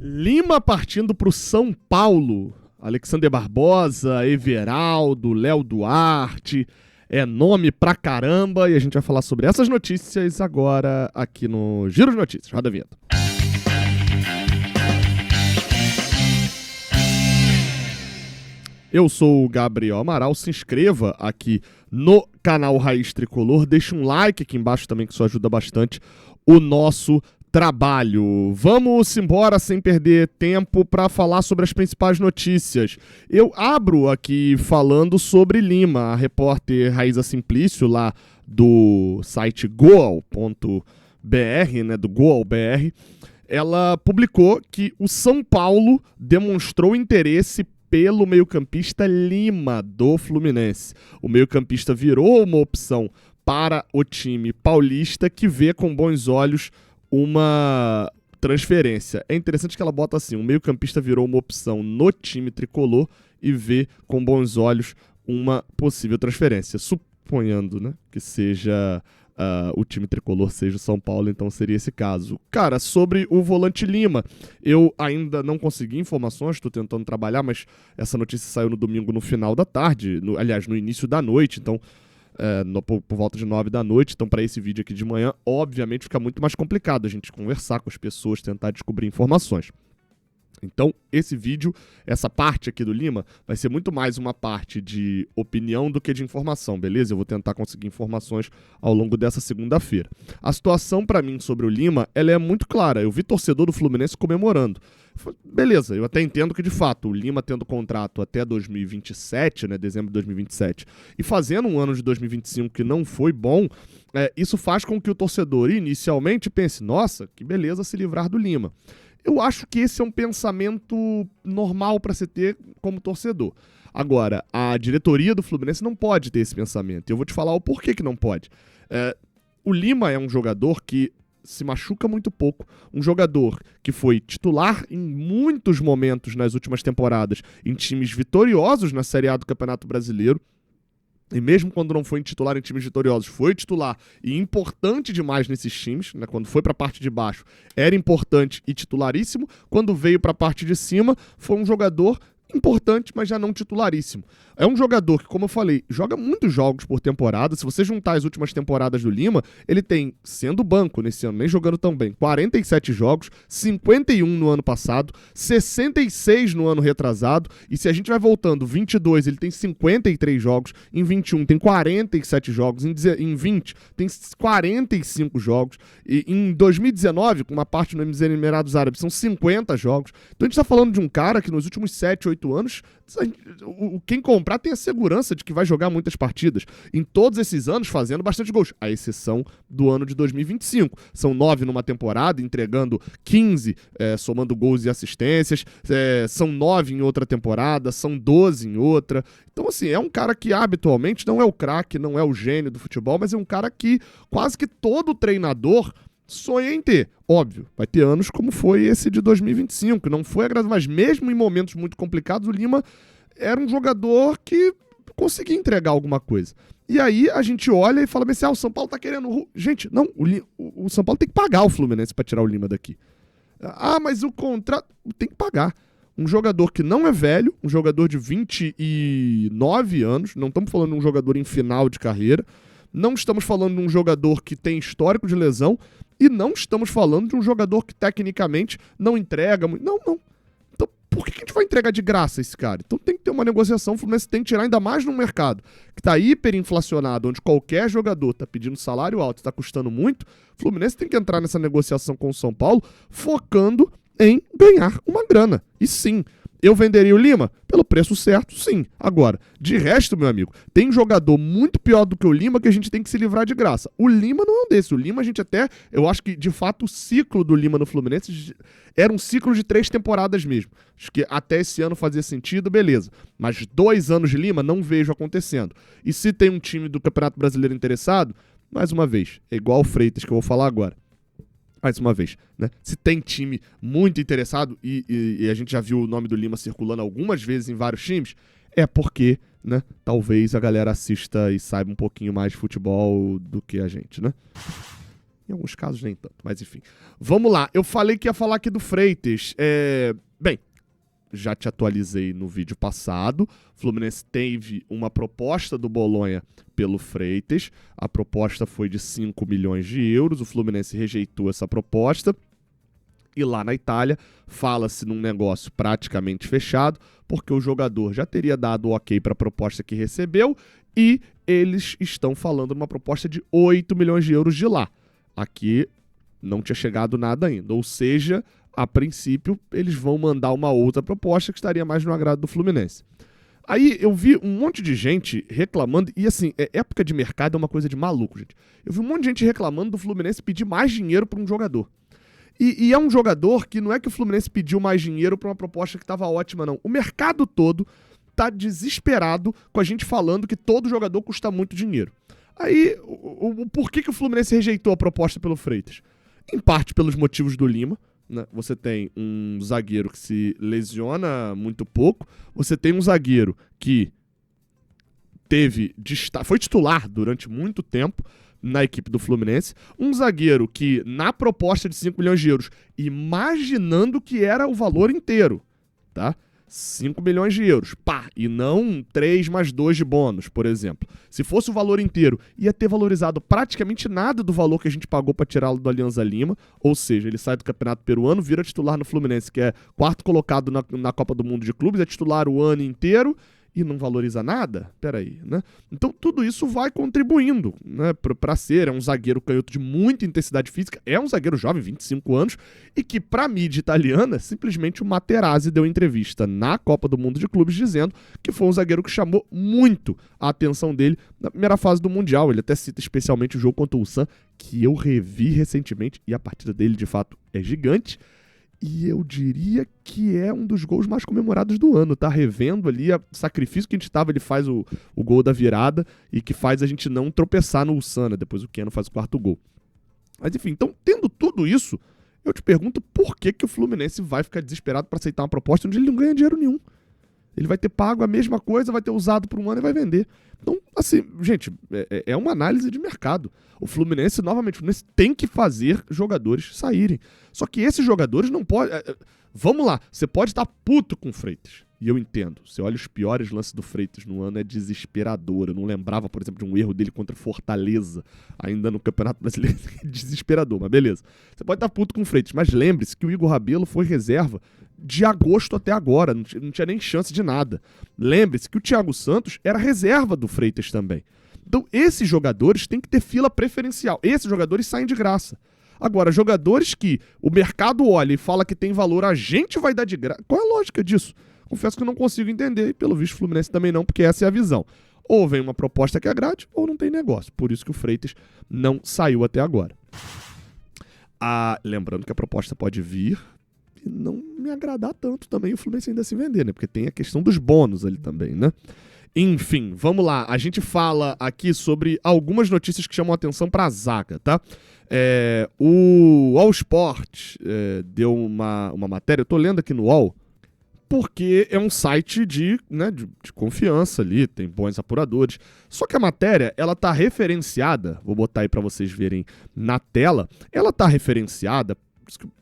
Lima partindo para o São Paulo. Alexander Barbosa, Everaldo, Léo Duarte. É nome pra caramba e a gente vai falar sobre essas notícias agora aqui no Giro de Notícias. Roda a vinheta. Eu sou o Gabriel Amaral, se inscreva aqui no canal Raiz Tricolor, deixa um like aqui embaixo também que isso ajuda bastante o nosso trabalho. Vamos embora sem perder tempo para falar sobre as principais notícias. Eu abro aqui falando sobre Lima, a repórter Raíza Simplício lá do site goal.br, né, do Goal.br, ela publicou que o São Paulo demonstrou interesse pelo meio-campista Lima, do Fluminense. O meio-campista virou uma opção para o time paulista, que vê com bons olhos uma transferência. É interessante que ela bota assim: o meio-campista virou uma opção no time tricolor e vê com bons olhos uma possível transferência. Suponhando, né, que seja o time tricolor, seja o São Paulo, então seria esse caso. Cara, sobre o volante Lima, eu ainda não consegui informações, estou tentando trabalhar, mas essa notícia saiu no domingo no final da tarde, aliás, no início da noite, então por volta de 9 da noite, então para esse vídeo aqui de manhã, obviamente fica muito mais complicado a gente conversar com as pessoas, tentar descobrir informações. Então, esse vídeo, essa parte aqui do Lima, vai ser muito mais uma parte de opinião do que de informação, beleza? Eu vou tentar conseguir informações ao longo dessa segunda-feira. A situação para mim sobre o Lima, ela é muito clara. Eu vi torcedor do Fluminense comemorando. Beleza, eu até entendo que, de fato, o Lima tendo contrato até 2027, né, dezembro de 2027, e fazendo um ano de 2025 que não foi bom, isso faz com que o torcedor inicialmente pense: nossa, que beleza se livrar do Lima. Eu acho que esse é um pensamento normal para se ter como torcedor. Agora, a diretoria do Fluminense não pode ter esse pensamento. E eu vou te falar o porquê que não pode. O Lima é um jogador que se machuca muito pouco. Um jogador que foi titular em muitos momentos nas últimas temporadas em times vitoriosos na Série A do Campeonato Brasileiro. E mesmo quando não foi titular em times vitoriosos, foi titular e importante demais nesses times, né? Quando foi para a parte de baixo, era importante e titularíssimo. Quando veio para a parte de cima, foi um jogador importante, mas já não titularíssimo. É um jogador que, como eu falei, joga muitos jogos por temporada. Se você juntar as últimas temporadas do Lima, ele tem, sendo banco nesse ano, nem jogando tão bem, 47 jogos, 51 no ano passado, 66 no ano retrasado, e se a gente vai voltando, 22 ele tem 53 jogos, em 21 tem 47 jogos, em 20 tem 45 jogos, e em 2019, com uma parte no Emirados Árabes, são 50 jogos. Então a gente está falando de um cara que nos últimos 7, 8 anos, quem comprar tem a segurança de que vai jogar muitas partidas. Em todos esses anos, fazendo bastante gols, à exceção do ano de 2025. São 9 numa temporada, entregando 15, somando gols e assistências. São 9 em outra temporada, são 12 em outra. Então, assim, é um cara que habitualmente não é o craque, não é o gênio do futebol, mas é um cara que quase que todo treinador sonha em ter. Óbvio, vai ter anos como foi esse de 2025, que não foi agradável, mas mesmo em momentos muito complicados, o Lima era um jogador que conseguia entregar alguma coisa. E aí a gente olha e fala assim: o São Paulo tá querendo... Gente, não, o São Paulo tem que pagar o Fluminense para tirar o Lima daqui. Mas o contrato... Tem que pagar. Um jogador que não é velho, um jogador de 29 anos, não estamos falando de um jogador em final de carreira, não estamos falando de um jogador que tem histórico de lesão e não estamos falando de um jogador que tecnicamente não entrega muito. Não. Então, por que a gente vai entregar de graça esse cara? Então tem que ter uma negociação. O Fluminense tem que tirar, ainda mais num mercado que está hiperinflacionado, onde qualquer jogador está pedindo salário alto e está custando muito. O Fluminense tem que entrar nessa negociação com o São Paulo focando em ganhar uma grana. E sim, eu venderia o Lima? Pelo preço certo, sim. Agora, de resto, meu amigo, tem jogador muito pior do que o Lima que a gente tem que se livrar de graça. O Lima não é um desses. O Lima, a gente até... Eu acho que, de fato, o ciclo do Lima no Fluminense era um ciclo de 3 temporadas mesmo. Acho que até esse ano fazia sentido, beleza. Mas 2 anos de Lima, não vejo acontecendo. E se tem um time do Campeonato Brasileiro interessado, mais uma vez, é igual o Freitas, que eu vou falar agora. Mais uma vez, né? Se tem time muito interessado, e a gente já viu o nome do Lima circulando algumas vezes em vários times, é porque, né, talvez a galera assista e saiba um pouquinho mais de futebol do que a gente, né? Em alguns casos nem tanto, mas enfim. Vamos lá, eu falei que ia falar aqui do Freitas. Bem, já te atualizei no vídeo passado. O Fluminense teve uma proposta do Bolonha pelo Freitas. A proposta foi de 5 milhões de euros. O Fluminense rejeitou essa proposta. E lá na Itália, fala-se num negócio praticamente fechado, porque o jogador já teria dado o ok para a proposta que recebeu e eles estão falando numa proposta de 8 milhões de euros de lá. Aqui não tinha chegado nada ainda. Ou seja, a princípio, eles vão mandar uma outra proposta que estaria mais no agrado do Fluminense. Aí eu vi um monte de gente reclamando, e assim, época de mercado é uma coisa de maluco, gente. Eu vi um monte de gente reclamando do Fluminense pedir mais dinheiro para um jogador. E é um jogador que não é que o Fluminense pediu mais dinheiro para uma proposta que estava ótima, não. O mercado todo tá desesperado com a gente falando que todo jogador custa muito dinheiro. Aí, por que o Fluminense rejeitou a proposta pelo Freitas? Em parte pelos motivos do Lima, né? Você tem um zagueiro que se lesiona muito pouco, você tem um zagueiro que foi titular durante muito tempo na equipe do Fluminense, um zagueiro que, na proposta de 5 milhões de euros, imaginando que era o valor inteiro, tá? 5 milhões de euros, pá, e não 3 mais 2 de bônus, por exemplo. Se fosse o valor inteiro, ia ter valorizado praticamente nada do valor que a gente pagou para tirá-lo do Alianza Lima, ou seja, ele sai do Campeonato Peruano, vira titular no Fluminense, que é quarto colocado na Copa do Mundo de Clubes, é titular o ano inteiro, e não valoriza nada? Peraí, né? Então tudo isso vai contribuindo, né, pra ser, é um zagueiro canhoto de muita intensidade física, é um zagueiro jovem, 25 anos, e que pra mídia italiana, simplesmente o Materazzi deu entrevista na Copa do Mundo de Clubes dizendo que foi um zagueiro que chamou muito a atenção dele na primeira fase do Mundial. Ele até cita especialmente o jogo contra o Ulsan, que eu revi recentemente, e a partida dele de fato é gigante. E eu diria que é um dos gols mais comemorados do ano, tá? Revendo ali o sacrifício que a gente tava, ele faz o gol da virada e que faz a gente não tropeçar no Ulsan, né? Depois o Keno faz o quarto gol. Mas enfim, então, tendo tudo isso, eu te pergunto por que o Fluminense vai ficar desesperado para aceitar uma proposta onde ele não ganha dinheiro nenhum. Ele vai ter pago a mesma coisa, vai ter usado por um ano e vai vender. Então, assim, gente, é uma análise de mercado. O Fluminense, novamente, o Fluminense tem que fazer jogadores saírem. Só que esses jogadores não podem... Vamos lá, você pode estar puto com o Freitas. E eu entendo. Você olha os piores lances do Freitas no ano, é desesperador. Eu não lembrava, por exemplo, de um erro dele contra Fortaleza, ainda no Campeonato Brasileiro. É desesperador, mas beleza. Você pode estar puto com o Freitas, mas lembre-se que o Igor Rabelo foi reserva de agosto até agora, não tinha nem chance de nada. Lembre-se que o Thiago Santos era reserva do Freitas também. Então, esses jogadores têm que ter fila preferencial. Esses jogadores saem de graça. Agora, jogadores que o mercado olha e fala que tem valor, a gente vai dar de graça. Qual é a lógica disso? Confesso que eu não consigo entender, e pelo visto o Fluminense também não, porque essa é a visão. Ou vem uma proposta que agrade, ou não tem negócio. Por isso que o Freitas não saiu até agora. Lembrando que a proposta pode vir e não me agradar tanto também o Fluminense ainda se vender, né? Porque tem a questão dos bônus ali também, né? Enfim, vamos lá. A gente fala aqui sobre algumas notícias que chamam a atenção para a zaga, tá? O All Sport deu uma matéria, eu tô lendo aqui no UOL, porque é um site de confiança ali, tem bons apuradores. Só que a matéria, ela tá referenciada, vou botar aí para vocês verem na tela, ela tá referenciada,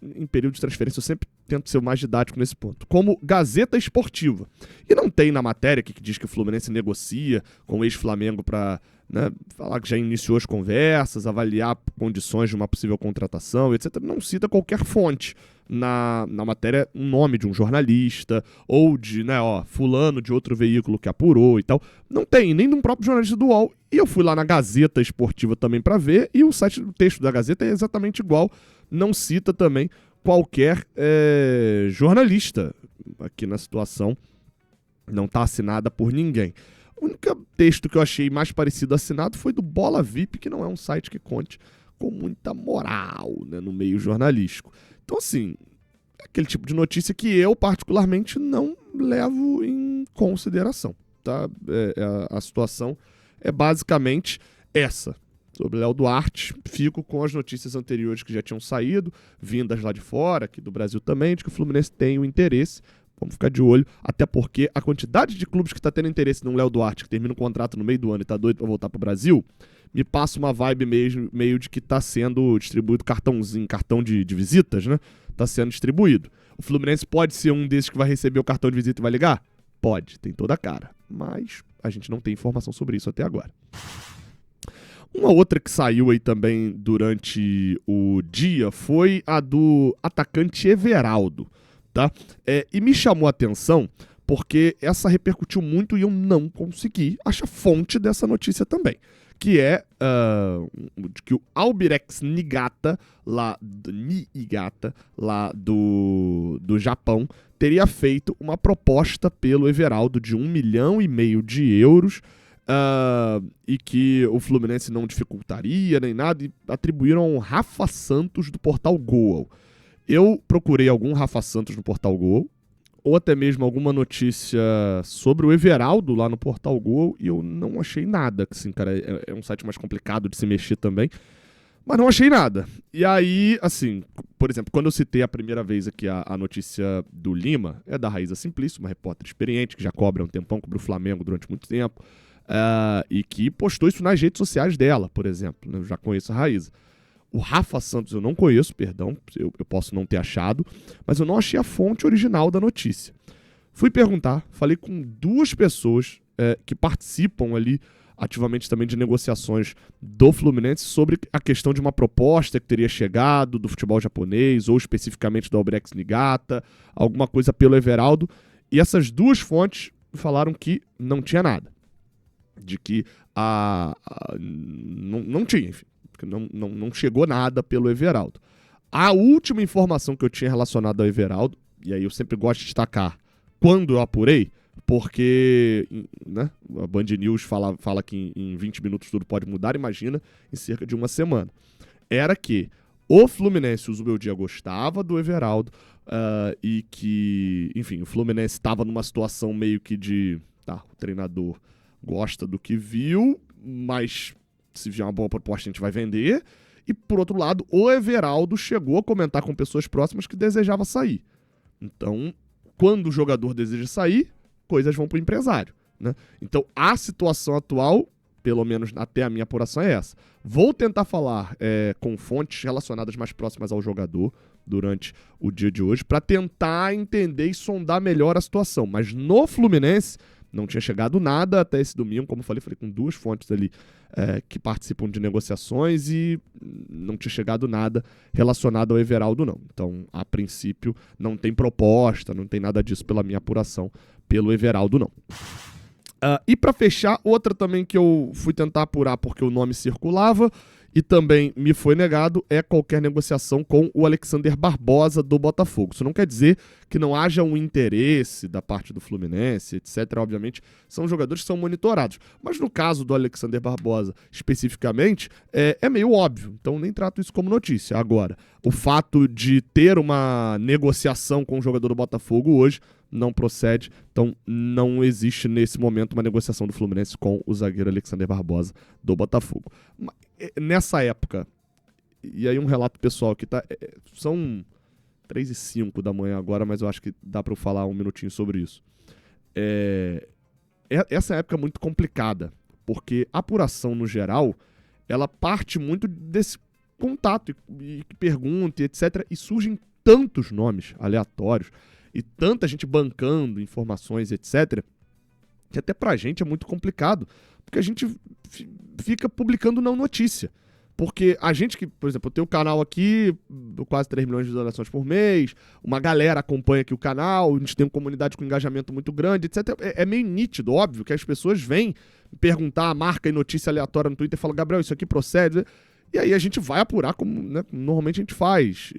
em período de transferência eu sempre tento ser o mais didático nesse ponto, como Gazeta Esportiva. E não tem na matéria que diz que o Fluminense negocia com o ex-Flamengo para falar que já iniciou as conversas, avaliar condições de uma possível contratação, etc. Não cita qualquer fonte na matéria, um nome de um jornalista ou de, fulano de outro veículo que apurou e tal. Não tem, nem de um próprio jornalista do UOL. E eu fui lá na Gazeta Esportiva também para ver, e o texto da Gazeta é exatamente igual, não cita também qualquer jornalista aqui na situação, não está assinada por ninguém. O único texto que eu achei mais parecido assinado foi do Bola VIP, que não é um site que conte com muita moral, né, no meio jornalístico. Então, assim, é aquele tipo de notícia que eu, particularmente, não levo em consideração, tá? A situação é basicamente essa. Sobre Léo Duarte, fico com as notícias anteriores que já tinham saído, vindas lá de fora, aqui do Brasil também, de que o Fluminense tem o interesse, Vamos ficar de olho, até porque a quantidade de clubes que tá tendo interesse no Léo Duarte, que termina um contrato no meio do ano e tá doido pra voltar pro Brasil, me passa uma vibe meio de que tá sendo distribuído cartão de visitas, né? Tá sendo distribuído. O Fluminense pode ser um desses que vai receber o cartão de visita e vai ligar? Pode, tem toda a cara. Mas a gente não tem informação sobre isso até agora. Uma outra que saiu aí também durante o dia foi a do atacante Everaldo, tá? E me chamou a atenção porque essa repercutiu muito e eu não consegui achar fonte dessa notícia também. Que é que o Albirex Niigata, lá do Japão, teria feito uma proposta pelo Everaldo de 1,5 milhão de euros, e que o Fluminense não dificultaria nem nada, e atribuíram ao Rafa Santos do Portal Goal. Eu procurei algum Rafa Santos no Portal Goal, ou até mesmo alguma notícia sobre o Everaldo lá no Portal Goal, e eu não achei nada. Assim, cara, é um site mais complicado de se mexer também, mas não achei nada. E aí, assim, por exemplo, quando eu citei a primeira vez aqui a notícia do Lima, é da Raíza Simplício, uma repórter experiente, que já cobre há um tempão, cobre o Flamengo durante muito tempo, e que postou isso nas redes sociais dela, por exemplo, né? Eu já conheço a Raíza. O Rafa Santos eu não conheço, perdão, eu posso não ter achado, mas eu não achei a fonte original da notícia. Fui perguntar, falei com 2 pessoas que participam ali ativamente também de negociações do Fluminense sobre a questão de uma proposta que teria chegado do futebol japonês, ou especificamente do Albirex Niigata, alguma coisa pelo Everaldo, e essas 2 fontes falaram que não tinha nada, de que não tinha, enfim. Não chegou nada pelo Everaldo. A última informação que eu tinha relacionada ao Everaldo, e aí eu sempre gosto de destacar quando eu apurei, porque, né, a Band News fala que em 20 minutos tudo pode mudar, imagina, em cerca de uma semana. Era que o Fluminense, o Zubeldia, gostava do Everaldo, e que, enfim, o Fluminense estava numa situação meio que de, tá, o treinador gosta do que viu, mas se vier uma boa proposta a gente vai vender. E por outro lado, o Everaldo chegou a comentar com pessoas próximas que desejava sair. Então, quando o jogador deseja sair, coisas vão para o empresário, né? Então, a situação atual, pelo menos até a minha apuração, é essa. Vou tentar falar com fontes relacionadas mais próximas ao jogador durante o dia de hoje, para tentar entender e sondar melhor a situação. Mas no Fluminense não tinha chegado nada até esse domingo, como eu falei com 2 fontes ali que participam de negociações, e não tinha chegado nada relacionado ao Everaldo, não. Então, a princípio, não tem proposta, não tem nada disso pela minha apuração pelo Everaldo, não. E para fechar, outra também que eu fui tentar apurar porque o nome circulava e também me foi negado, é qualquer negociação com o Alexander Barbosa do Botafogo. Isso não quer dizer que não haja um interesse da parte do Fluminense, etc. Obviamente, são jogadores que são monitorados. Mas no caso do Alexander Barbosa, especificamente, é meio óbvio. Então, nem trato isso como notícia. Agora, o fato de ter uma negociação com o jogador do Botafogo hoje não procede. Então, não existe nesse momento uma negociação do Fluminense com o zagueiro Alexander Barbosa do Botafogo. Nessa época, e aí um relato pessoal que tá, são 3h05 da manhã agora, mas eu acho que dá para eu falar um minutinho sobre isso. Essa época é muito complicada, porque a apuração no geral, ela parte muito desse contato e pergunta, etc. E surgem tantos nomes aleatórios e tanta gente bancando informações, etc., que até pra gente é muito complicado, porque a gente fica publicando não notícia. Porque a gente que, por exemplo, eu tenho um canal aqui, quase 3 milhões de visualizações por mês, uma galera acompanha aqui o canal, a gente tem uma comunidade com engajamento muito grande, etc. É meio nítido, óbvio, que as pessoas vêm perguntar, marca e notícia aleatória no Twitter e falam, Gabriel, isso aqui procede? E aí a gente vai apurar como, né, normalmente a gente faz.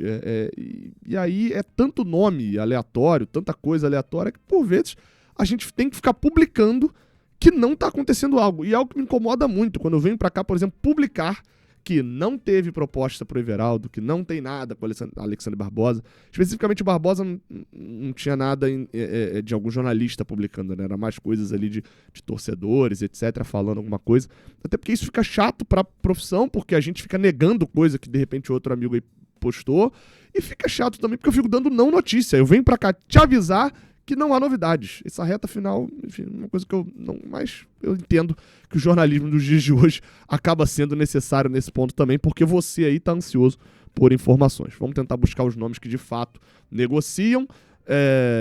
E aí é tanto nome aleatório, tanta coisa aleatória, que por vezes a gente tem que ficar publicando que não está acontecendo algo. E é algo que me incomoda muito quando eu venho para cá, por exemplo, publicar que não teve proposta para o Everaldo, que não tem nada com o Alexander Barbosa. Especificamente o Barbosa não tinha nada de algum jornalista publicando, né? Era mais coisas ali de torcedores, etc., falando alguma coisa. Até porque isso fica chato para a profissão, porque a gente fica negando coisa que de repente outro amigo aí postou, e fica chato também porque eu fico dando não notícia. Eu venho para cá te avisar que não há novidades. Essa reta final, enfim, uma coisa que eu não... Mas eu entendo que o jornalismo dos dias de hoje acaba sendo necessário nesse ponto também, porque você aí tá ansioso por informações. Vamos tentar buscar os nomes que de fato negociam.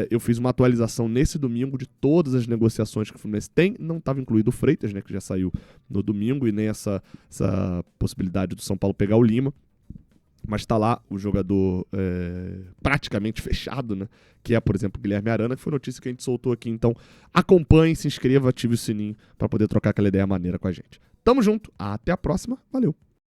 Eu fiz uma atualização nesse domingo de todas as negociações que o Fluminense tem. Não estava incluído o Freitas, né, que já saiu no domingo, e nem essa possibilidade do São Paulo pegar o Lima. Mas está lá o jogador praticamente fechado, né? Que é, por exemplo, o Guilherme Arana, que foi notícia que a gente soltou aqui. Então, acompanhe, se inscreva, ative o sininho para poder trocar aquela ideia maneira com a gente. Tamo junto, até a próxima, valeu!